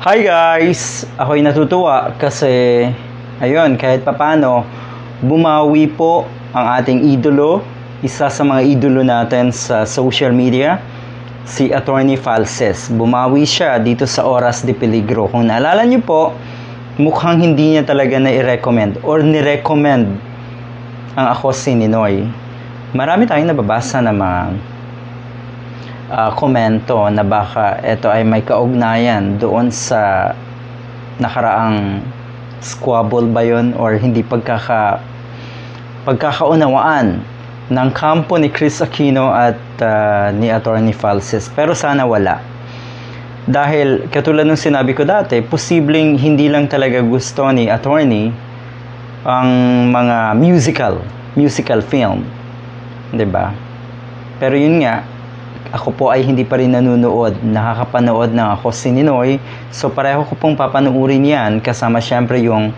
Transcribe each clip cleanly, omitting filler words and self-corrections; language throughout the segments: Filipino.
Hi guys! Ako'y natutuwa kasi ayun, kahit papano bumawi po ang ating idolo, isa sa mga idolo natin sa social media, si Attorney Falces. Bumawi siya dito sa Oras de Peligro. Kung naalala niyo po, mukhang hindi niya talaga na-recommend or ni-recommend ang Ako si Ninoy. Marami tayong nababasa na mga komento na baka ito ay may kaugnayan doon sa nakaraang squabble ba yun or hindi pagkakaunawaan ng kampo ni Chris Aquino at ni Attorney Falces. Pero sana wala. Dahil katulad ng sinabi ko dati, posibleng hindi lang talaga gusto ni Attorney ang mga musical film. 'Di ba? Pero yun nga, ako po ay hindi pa rin nakakapanood ng Ako si Ninoy. So pareho ko pong papanoorin yan, kasama syempre yung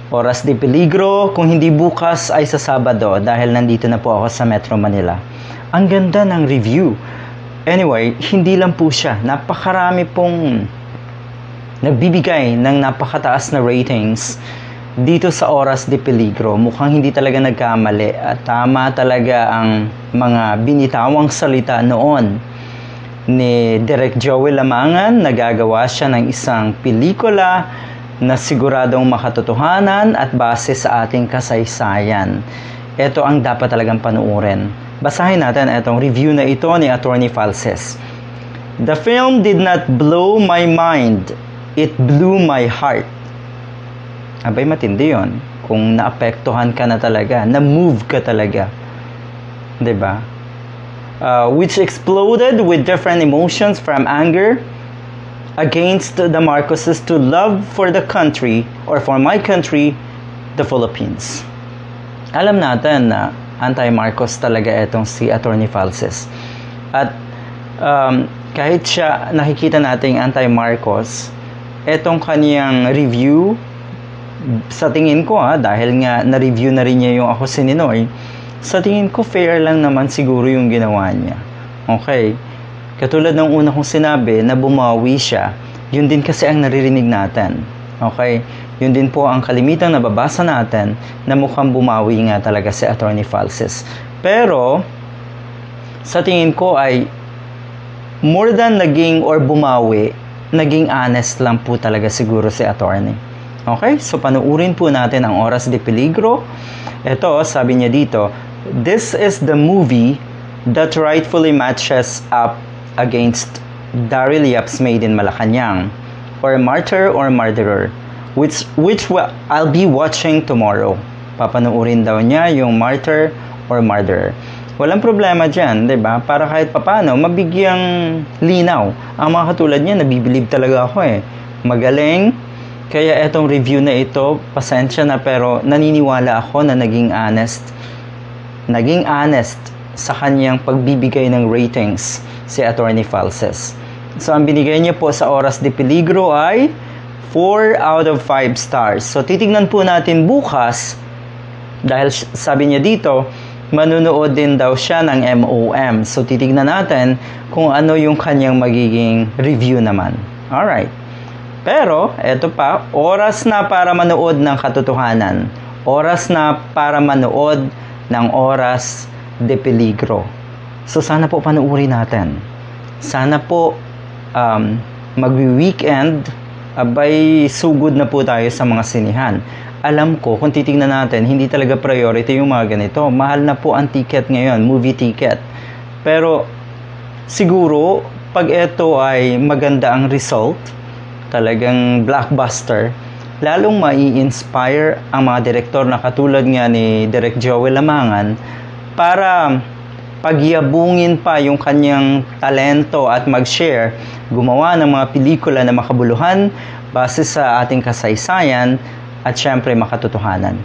Oras de Peligro, kung hindi bukas ay sa Sabado dahil nandito na po ako sa Metro Manila. Ang ganda ng review. Anyway, hindi lang po siya. Napakarami pong nagbibigay ng napakataas na ratings dito sa Oras de Peligro. Mukhang hindi talaga nagkamali at tama talaga ang mga binitawang salita noon ni Direk Joey Lamangan. Nagagawa siya ng isang pelikula na siguradong makatotohanan at base sa ating kasaysayan. Ito ang dapat talagang panuorin. Basahin natin itong review na ito ni Attorney Falces. The film did not blow my mind. It blew my heart. Abay, matindi yun. Kung naapektuhan ka na talaga, na-move ka talaga. 'Di ba? Which exploded with different emotions from anger against the Marcoses to love for the country or for my country, the Philippines. Alam natin na anti-Marcos talaga itong si Attorney Falces. At kahit siya nakikita nating anti-Marcos, itong kaniyang review, sa tingin ko dahil nga na-review na rin niya yung Ako si Ninoy, sa tingin ko fair lang naman siguro yung ginawa niya. Okay? Katulad ng una kong sinabi na bumawi siya, yun din kasi ang naririnig natin. Okay? Yun din po ang kalimitang nababasa natin na mukhang bumawi nga talaga si Attorney Falces. Pero, sa tingin ko ay more than naging or bumawi, naging honest lang po talaga siguro si Attorney. Okay? So, panuurin po natin ang Oras de Peligro. Ito, sabi niya dito, this is the movie that rightfully matches up against Daryl Yap's Made in Malacanang or Martyr or Murderer, which I'll be watching tomorrow. Papanuurin daw niya yung Martyr or Murderer. Walang problema dyan, diba? Para kahit papano, mabigyang linaw. Ang mga katulad niya, nabibilib talaga ako Magaling. Kaya etong review na ito, pasensya na pero naniniwala ako na naging honest sa kanyang pagbibigay ng ratings si Attorney Falces. So ang binigay niya po sa Oras de Peligro ay 4 out of 5 stars. So titignan po natin bukas dahil sabi niya dito, manunood din daw siya ng MOM. So titignan natin kung ano yung kanyang magiging review naman. Alright. Pero, eto pa, oras na para manood ng katotohanan. Oras na para manood ng Oras de Peligro. So, sana po panuuri natin. Sana po mag-weekend, abay sugod na po tayo sa mga sinihan. Alam ko, kung titingnan natin, hindi talaga priority yung mga ganito. Mahal na po ang ticket ngayon, movie ticket. Pero, siguro, pag ito ay maganda ang result, talagang blockbuster, lalong mai-inspire ang mga direktor na katulad nga ni Direk Joey Lamangan para pagyabungin pa yung kanyang talento at mag-share, gumawa ng mga pelikula na makabuluhan base sa ating kasaysayan at syempre makatotohanan.